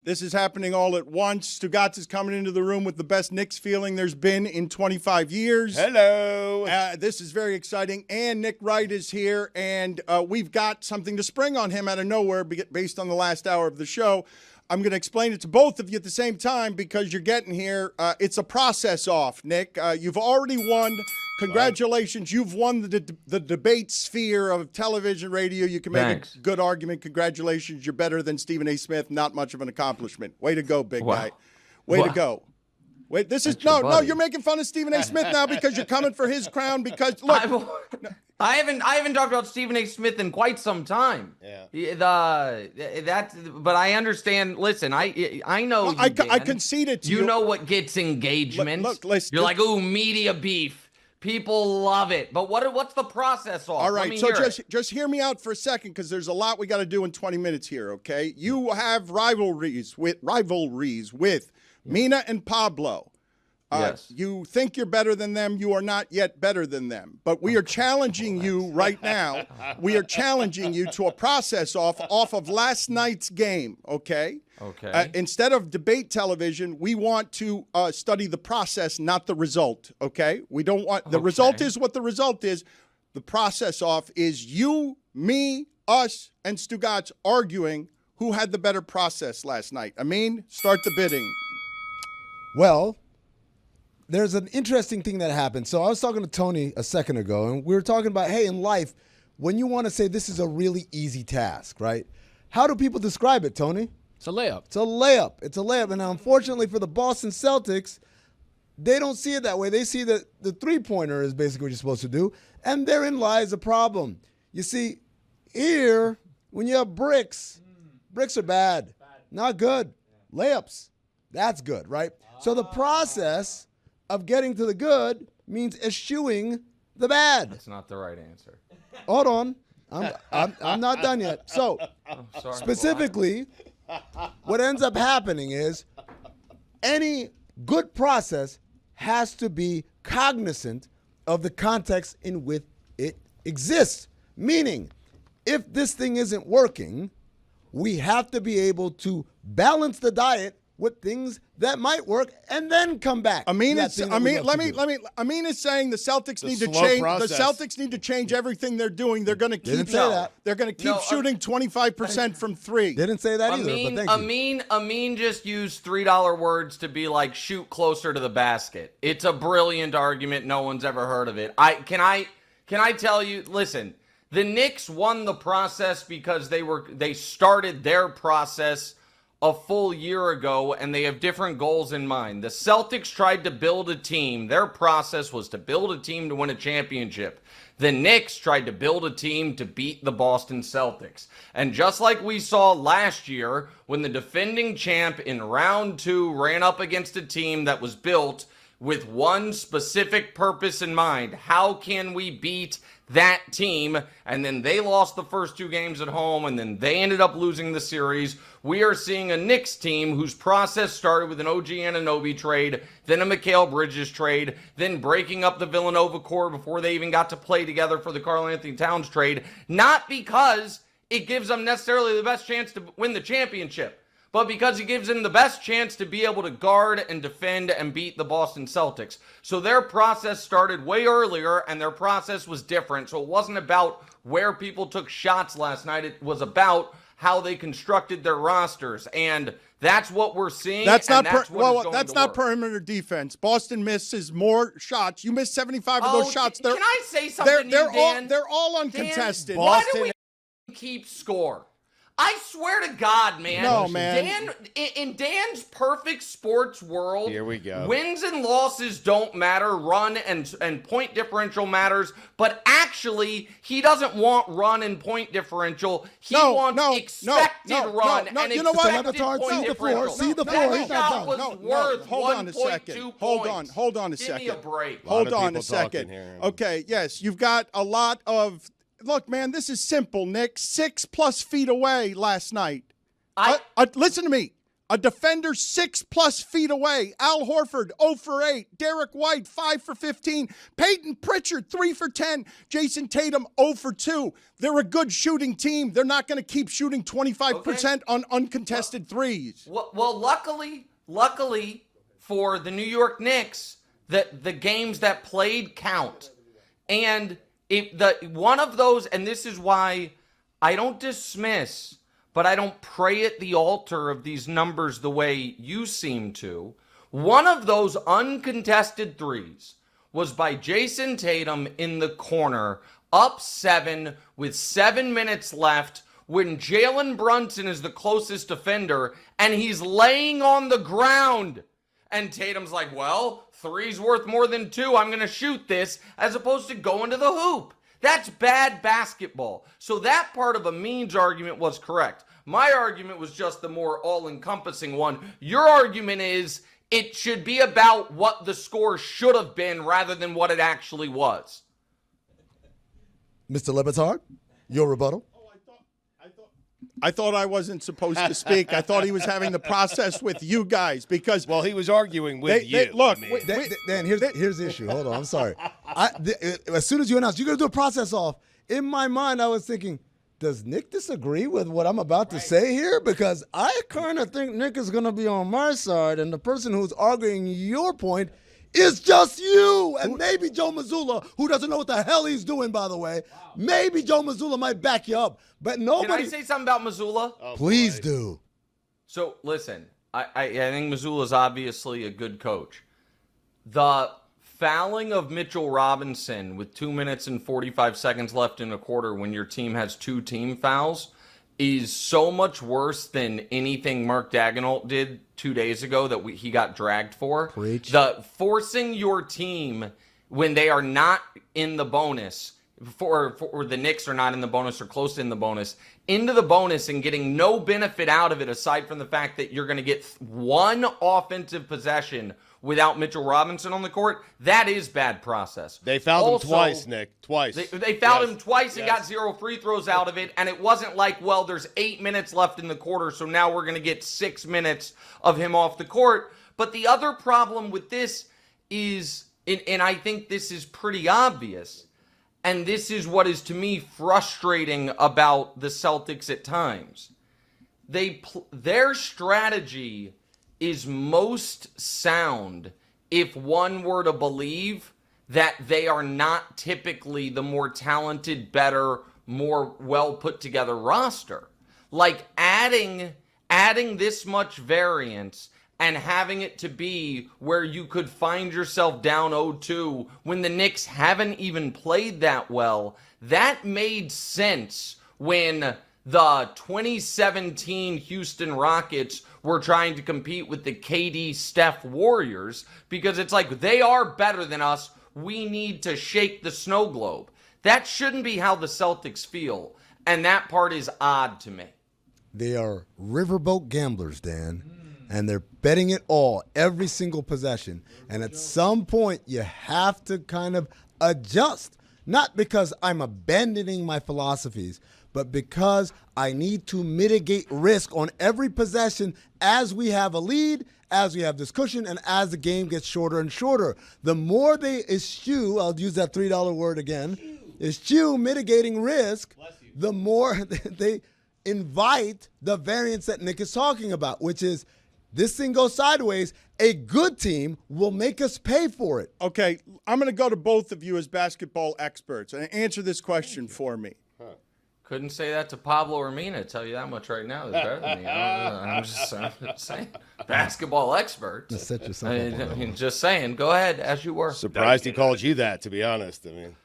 This is happening all at once. Stugotz is coming into the room with the best Knicks feeling there's been in 25 years. Hello. This is very exciting. And Nick Wright is here, and we've got something to spring on him out of nowhere based on the last hour of the show. I'm going to explain it to both of you at the same time because you're getting here. It's a process off, Nick. You've already won. Congratulations. You've won the debate sphere of television, radio. You can make a good argument. Congratulations. You're better than Stephen A. Smith. Not much of an accomplishment. Way to go, big guy. Way to go. Wait, this is no, you're making fun of Stephen A. Smith now because you're coming for his crown because look. I haven't talked about Stephen A. Smith in quite some time. Yeah. But I understand. Listen, I know. Well, I conceded to you. You know what gets engagement. Look, listen. You're like, ooh, media beef. People love it. But what's the process of? All right, so just hear me out for a second because there's a lot we got to do in 20 minutes here, okay? You have rivalries with Mina and Pablo. Yes. You think you're better than them. You are not yet better than them. But we are challenging you right now. We are challenging you to a process off of last night's game, okay? Okay. Instead of debate television, we want to study the process, not the result, okay? We don't want – the result is what the result is. The process off is you, me, us, and Stugotz arguing who had the better process last night. Amin, start the bidding. Well – there's an interesting thing that happened. So I was talking to Tony a second ago, and we were talking about, hey, in life, when you want to say this is a really easy task, right? How do people describe it, Tony? It's a layup. It's a layup. It's a layup. And unfortunately for the Boston Celtics, they don't see it that way. They see that the three-pointer is basically what you're supposed to do, and therein lies a problem. You see, here, when you have bricks are bad. Not good. Layups, that's good, right? So the process of getting to the good means eschewing the bad. That's not the right answer. Hold on. I'm not done yet. So, specifically, what ends up happening is any good process has to be cognizant of the context in which it exists. Meaning, if this thing isn't working, we have to be able to balance the diet with things that might work and then come back. Amin is saying the Celtics need to change. The Celtics need to change everything they're doing. They're going to keep They're going to keep shooting 25% from three. Didn't say that either. But thank you. Amin just used $3 words to be like shoot closer to the basket. It's a brilliant argument. No one's ever heard of it. Can I tell you? Listen, the Knicks won the process because they started their process a full year ago, and they have different goals in mind. The Celtics tried to build a team. Their process was to build a team to win a championship. The Knicks tried to build a team to beat the Boston Celtics. And just like we saw last year, when the defending champ in round 2 ran up against a team that was built with one specific purpose in mind, how can we beat that team? And then they lost the first 2 games at home, and then they ended up losing the series. We are seeing a Knicks team whose process started with an OG Anunoby trade, then a Mikal Bridges trade, then breaking up the Villanova core before they even got to play together for the Karl-Anthony Towns trade, not because it gives them necessarily the best chance to win the championship, but because it gives them the best chance to be able to guard and defend and beat the Boston Celtics. So their process started way earlier, and their process was different. So it wasn't about where people took shots last night. It was about how they constructed their rosters, and that's what we're seeing. That's not perimeter defense. Boston misses more shots. You missed 75 of those shots. Can I say something, Dan? They're all uncontested. Dan, why do we keep score? I swear to God, man. No, man. In Dan's perfect sports world, here we go. Wins and losses don't matter. Run and point differential matters. But actually, he doesn't want run and point differential. He wants expected run and expected point differential. See the floor. He's not done. Hold on a second. Hold on a second. Give me a break. Hold on a second. Okay, yes, you've got a lot of... Look, man, this is simple, Nick. 6+ feet away last night. Listen to me. A defender 6+ feet away. Al Horford, 0 for 8. Derek White, 5 for 15. Peyton Pritchard, 3 for 10. Jason Tatum, 0 for 2. They're a good shooting team. They're not going to keep shooting 25% on uncontested threes. Well, luckily for the New York Knicks, the games that played count. And one of those, and this is why I don't dismiss, but I don't pray at the altar of these numbers the way you seem to. One of those uncontested threes was by Jason Tatum in the corner, up 7 with 7 minutes left, when Jalen Brunson is the closest defender, and he's laying on the ground. And Tatum's like, well, 3's worth more than 2. I'm going to shoot this, as opposed to going to the hoop. That's bad basketball. So that part of Amin's argument was correct. My argument was just the more all-encompassing one. Your argument is it should be about what the score should have been rather than what it actually was. Mr. Le Batard, your rebuttal. I thought I wasn't supposed to speak. I thought he was having the process with you guys because... Well, he was arguing with you. Look, Dan, here's the issue. Hold on, I'm sorry. As soon as you announced you're going to do a process off, in my mind I was thinking, does Nick disagree with what I'm about to say here? Because I kind of think Nick is going to be on my side, and the person who's arguing your point is just you. And maybe Joe Mazzulla, who doesn't know what the hell he's doing, by the way. Wow. Maybe Joe Mazzulla might back you up. But nobody... Can I say something about Mazzulla? Oh, please do. So, listen, I think Mazzulla's obviously a good coach. The fouling of Mitchell Robinson with 2 minutes and 45 seconds left in a quarter when your team has 2 team fouls is so much worse than anything Mark Daigneault did 2 days ago that he got dragged for. Preach. The forcing your team when they are not in the bonus, or the Knicks are not in the bonus or close in the bonus, into the bonus and getting no benefit out of it aside from the fact that you're going to get one offensive possession without Mitchell Robinson on the court, that is bad process. They fouled him twice, Nick. Twice. They fouled him twice and got 0 free throws out of it, and it wasn't like, well, there's 8 minutes left in the quarter, so now we're going to get 6 minutes of him off the court. But the other problem with this is, and I think this is pretty obvious, and this is what is to me frustrating about the Celtics at times. Their strategy is most sound if one were to believe that they are not typically the more talented, better, more well put together roster. Like adding this much variance and having it to be where you could find yourself down 0-2 when the Knicks haven't even played that well, that made sense when the 2017 Houston Rockets were trying to compete with the KD Steph Warriors, because it's like, they are better than us. We need to shake the snow globe. That shouldn't be how the Celtics feel, and that part is odd to me. They are riverboat gamblers, Dan, and they're betting it all, every single possession. And at some point, you have to kind of adjust, not because I'm abandoning my philosophies, but because I need to mitigate risk on every possession as we have a lead, as we have this cushion, and as the game gets shorter and shorter. The more they eschew, I'll use that $3 word again, eschew mitigating risk, the more they invite the variance that Nick is talking about, which is this thing goes sideways, a good team will make us pay for it. Okay, I'm going to go to both of you as basketball experts and answer this question for me. Couldn't say that to Pablo or Mina, tell you that much right now. They're better than me. I'm just saying. Basketball experts. Just set yourself up. Just saying. Go ahead, as you were. Surprised he called you that, to be honest. I mean,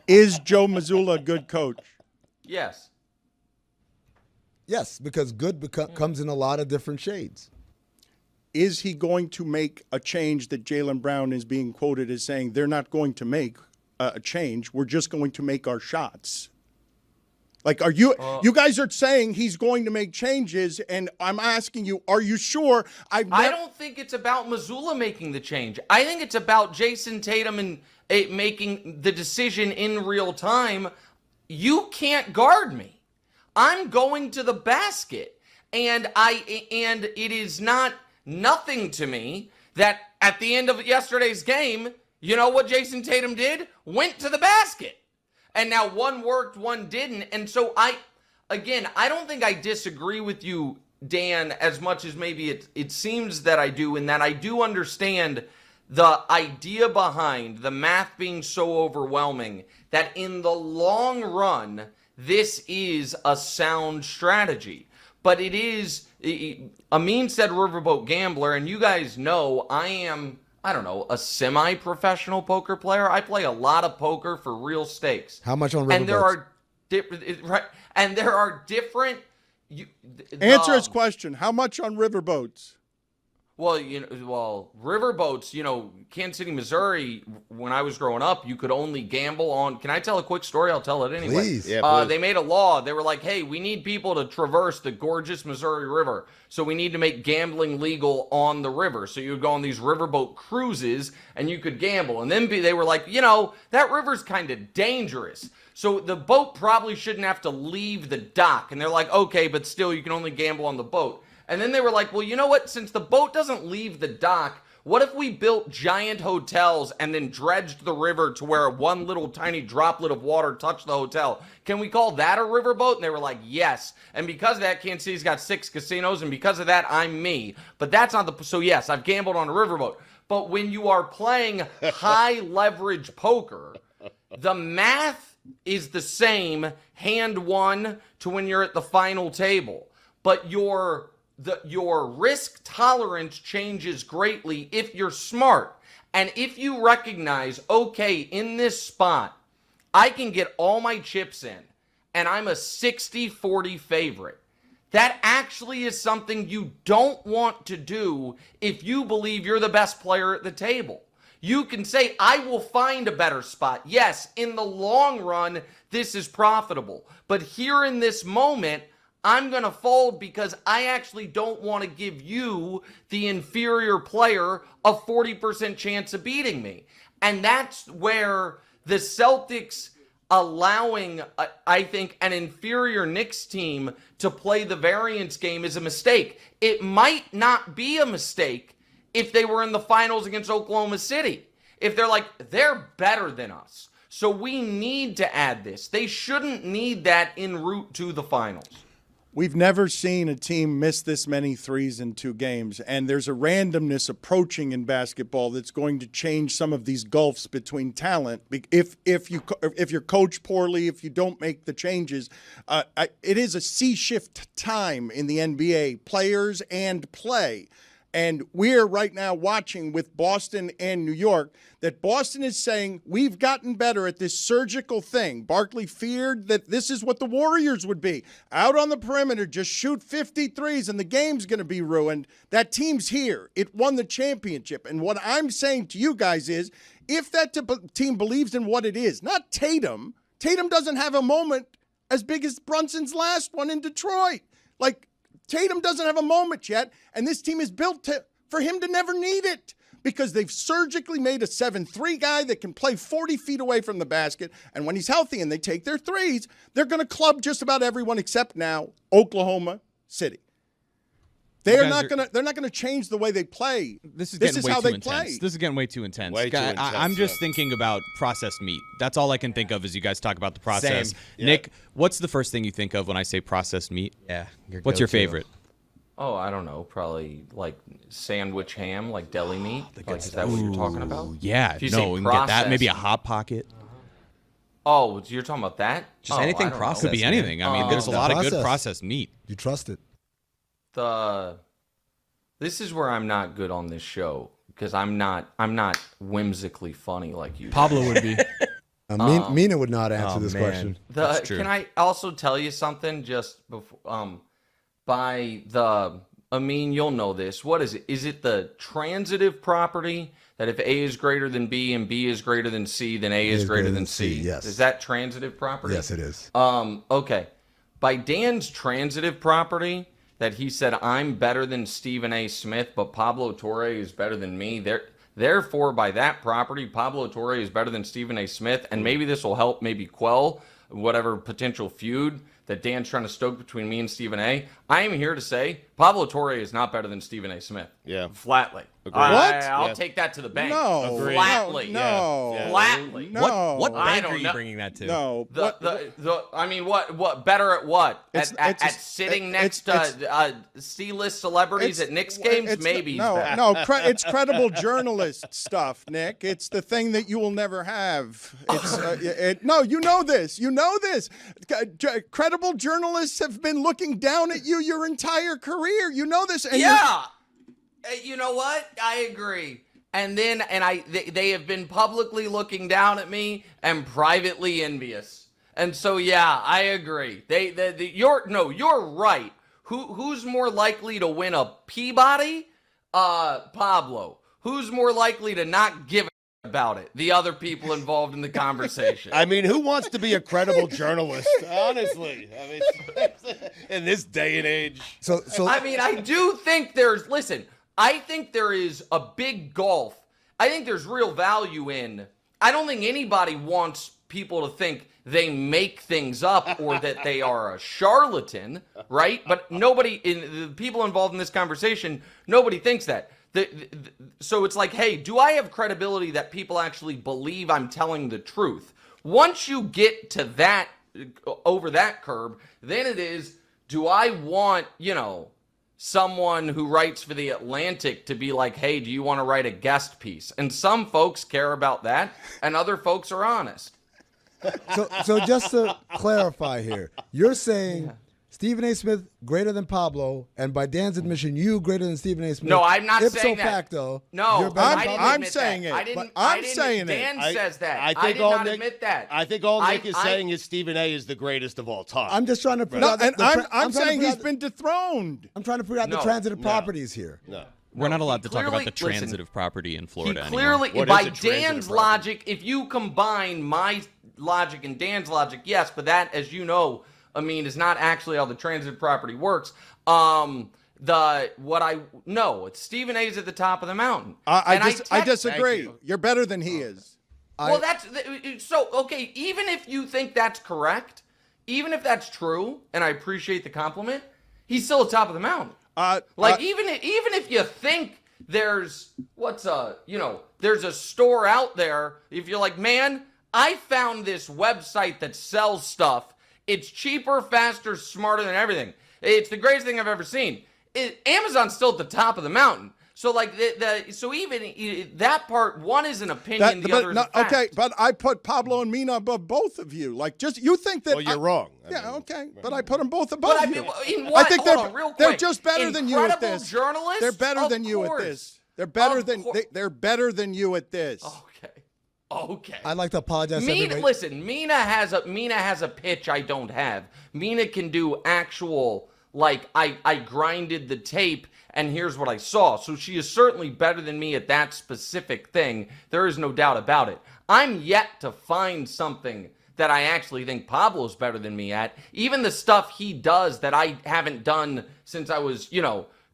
Is Joe Mazzulla a good coach? Yes. Yes, because good comes in a lot of different shades. Is he going to make a change that Jaylen Brown is being quoted as saying they're not going to make a change? We're just going to make our shots. Like, are you you guys are saying he's going to make changes, and I'm asking you, are you sure? I don't think it's about Mazzulla making the change. I think it's about Jason Tatum and making the decision in real time. You can't guard me. I'm going to the basket. And it is not nothing to me that at the end of yesterday's game, you know what Jason Tatum did? Went to the basket. And now one worked, one didn't. And so I don't think I disagree with you, Dan, as much as maybe it seems that I do, in that I do understand the idea behind the math being so overwhelming that in the long run, this is a sound strategy. But it is, Amin said riverboat gambler, and you guys know I am, I don't know, a semi-professional poker player. I play a lot of poker for real stakes. How much on riverboats? And there are different. Answer his question. How much on riverboats? Well, riverboats, Kansas City, Missouri, when I was growing up, you could only gamble on. Can I tell a quick story? I'll tell it anyway. Please. Yeah, please. They made a law. They were like, hey, we need people to traverse the gorgeous Missouri River. So we need to make gambling legal on the river. So you would go on these riverboat cruises and you could gamble. And then they were like, that river's kind of dangerous. So the boat probably shouldn't have to leave the dock. And they're like, okay, but still you can only gamble on the boat. And then they were like, well, you know what? Since the boat doesn't leave the dock, what if we built giant hotels and then dredged the river to where one little tiny droplet of water touched the hotel? Can we call that a riverboat? And they were like, yes. And because of that, Kansas City's got 6 casinos. And because of that, I'm me. But that's not so yes, I've gambled on a riverboat. But when you are playing high leverage poker, the math is the same hand one to when you're at the final table. But your risk tolerance changes greatly if you're smart. And if you recognize, okay, in this spot, I can get all my chips in, and I'm a 60-40 favorite. That actually is something you don't want to do if you believe you're the best player at the table. You can say, I will find a better spot. Yes, in the long run, this is profitable. But here in this moment, I'm going to fold because I actually don't want to give you, the inferior player, a 40% chance of beating me. And that's where the Celtics allowing, I think, an inferior Knicks team to play the variance game is a mistake. It might not be a mistake if they were in the finals against Oklahoma City. If they're like, they're better than us, so we need to add this. They shouldn't need that en route to the finals. We've never seen a team miss this many threes in 2 games, and there's a randomness approaching in basketball that's going to change some of these gulfs between talent. If you're coached poorly, if you don't make the changes, it is a C-shift time in the NBA, players and play. And we're right now watching with Boston and New York that Boston is saying, we've gotten better at this surgical thing. Barkley feared that this is what the Warriors would be. Out on the perimeter, just shoot 53s and the game's going to be ruined. That team's here. It won the championship. And what I'm saying to you guys is, if that team believes in what it is, not Tatum. Tatum doesn't have a moment as big as Brunson's last one in Detroit. Tatum doesn't have a moment yet, and this team is built for him to never need it because they've surgically made a 7-3 guy that can play 40 feet away from the basket, and when he's healthy and they take their threes, they're going to club just about everyone except now Oklahoma City. They're not going to change the way they play. This is how they play. This is getting way too intense. I'm just thinking about processed meat. That's all I can think of as you guys talk about the process. Same. Nick, what's the first thing you think of when I say processed meat? Yeah. What's your favorite? Oh, I don't know. Probably like sandwich ham, like deli meat. Is that what you're talking about? Yeah. If you No, say we can get that. processed- Maybe a Hot Pocket. Oh, you're talking about that? Just Oh, anything I don't know. processed. Could be anything. I mean, there's a lot of good processed meat. You trust it. This is where I'm not good on this show because I'm not whimsically funny like you. Pablo would be. Mina would not answer this question. That's true. Can I also tell you something just before, you'll know this. What is it? Is it the transitive property that if A is greater than B and B is greater than C, then A is greater than C? Yes. Is that transitive property? Yes, it is. Okay. By Dan's transitive property, that he said, I'm better than Stephen A. Smith, but Pablo Torre is better than me. Therefore, by that property, Pablo Torre is better than Stephen A. Smith, and maybe this will help maybe quell whatever potential feud that Dan's trying to stoke between me and Stephen A., I am here to say Pablo Torre is not better than Stephen A. Smith. Yeah. Flatly. Agreed. I'll take that to the bank. No. Agreed. Flatly. No. Yeah. Flatly. No. What I bank don't are you know. bringing that to? No. I mean, what better at what? It's At just- sitting it's- next to C-list celebrities at Knicks games? Maybe. No, he's better. no, it's credible journalist stuff, Nick. It's the thing that you will never have. It's no, you know this. You know this. Credible journalists have been looking down at you your entire career. You know this. And Yeah. You know what? I agree. And then, they have been publicly looking down at me and privately envious. And so, yeah, I agree. You're right. Who's more likely to win a Peabody? Pablo. Who's more likely to not give a about it? The other people involved in the conversation. I mean, who wants to be a credible journalist? Honestly, I mean, in this day and age. So I mean, I do think I think there is a big gulf. I think there's real value in, I don't think anybody wants people to think they make things up or that they are a charlatan, right? But nobody, in the people involved in this conversation, nobody thinks that. So it's like, hey, do I have credibility that people actually believe I'm telling the truth? Once you get to that, over that curb, then it is, do I want, someone who writes for The Atlantic to be like, hey, do you want to write a guest piece? And some folks care about that, and other folks are honest. So just to clarify here, you're saying Stephen A. Smith greater than Pablo, and by Dan's admission, you greater than Stephen A. Smith. No, I'm not Ipso saying that. facto, No, you're better I than didn't Pablo? I'm admit saying that. it, I didn't, but I'm I didn't, saying it. Dan says that. I did not admit that. I think all Nick is saying is Stephen A. is the greatest of all time. I'm just trying to figure No, out. and I'm trying to saying figure he's out- been dethroned. I'm trying to figure out the No. transitive properties here. No. We're not allowed to talk about the clearly- listen, transitive property in Florida He clearly, anymore. What by is a transitive Dan's property? logic, if you combine my logic and Dan's logic, yes, but that, as you know, is not actually how the transitive property works. It's Stephen A's at the top of the mountain. I disagree. Thank you. You're better than he is. Well, okay, even if you think that's correct, even if that's true, and I appreciate the compliment, he's still at the top of the mountain. Even if you think there's there's a store out there, if you're like, man, I found this website that sells stuff. It's cheaper, faster, smarter than everything. It's the greatest thing I've ever seen. Amazon's still at the top of the mountain. So so even that part, one is an opinion, the other is a fact. Okay, but I put Pablo and Mina above both of you. You think that? Well, you're wrong. But I put them both above But you. in what? I think Hold on, real they're quick. just better than you at Incredible this. journalists? They're better Of than you at course. this. They're better Of than course. they're better than you at this. Okay. I'd like to apologize. to everybody. Listen, Mina has a pitch I don't have. Mina can do actual, I grinded the tape and here's what I saw. So she is certainly better than me at that specific thing. There is no doubt about it. I'm yet to find something that I actually think Pablo's better than me at. Even the stuff he does that I haven't done since I was,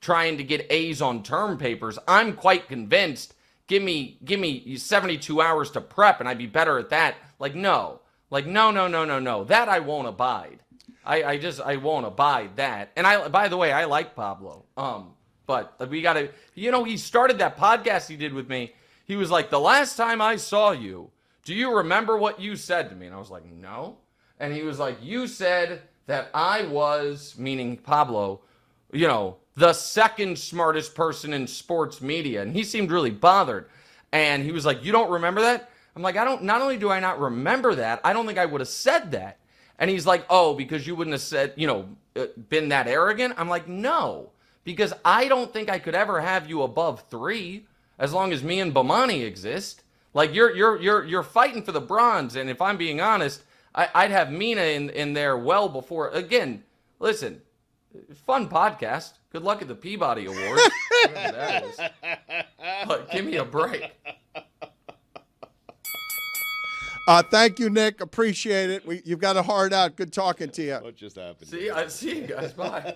trying to get A's on term papers, I'm quite convinced. Give me 72 hours to prep and I'd be better at that. No. No. That I won't abide. I won't abide that. And by the way, I like Pablo. But we gotta, he started that podcast he did with me. He was like, the last time I saw you, do you remember what you said to me? And I was like, no. And he was like, you said that I was, meaning Pablo, the second smartest person in sports media. And he seemed really bothered. And he was like, you don't remember that? I'm like, not only do I not remember that, I don't think I would have said that. And he's like, oh, because you wouldn't have said, been that arrogant? I'm like, no, because I don't think I could ever have you above 3 as long as me and Bomani exist. You're fighting for the bronze. And if I'm being honest, I'd have Mina in there well before. Again, listen, fun podcast. Good luck at the Peabody Awards. Whatever that is. But give me a break. Thank you, Nick. Appreciate it. You've got a heart out. Good talking to you. What just happened? I see you guys. Bye.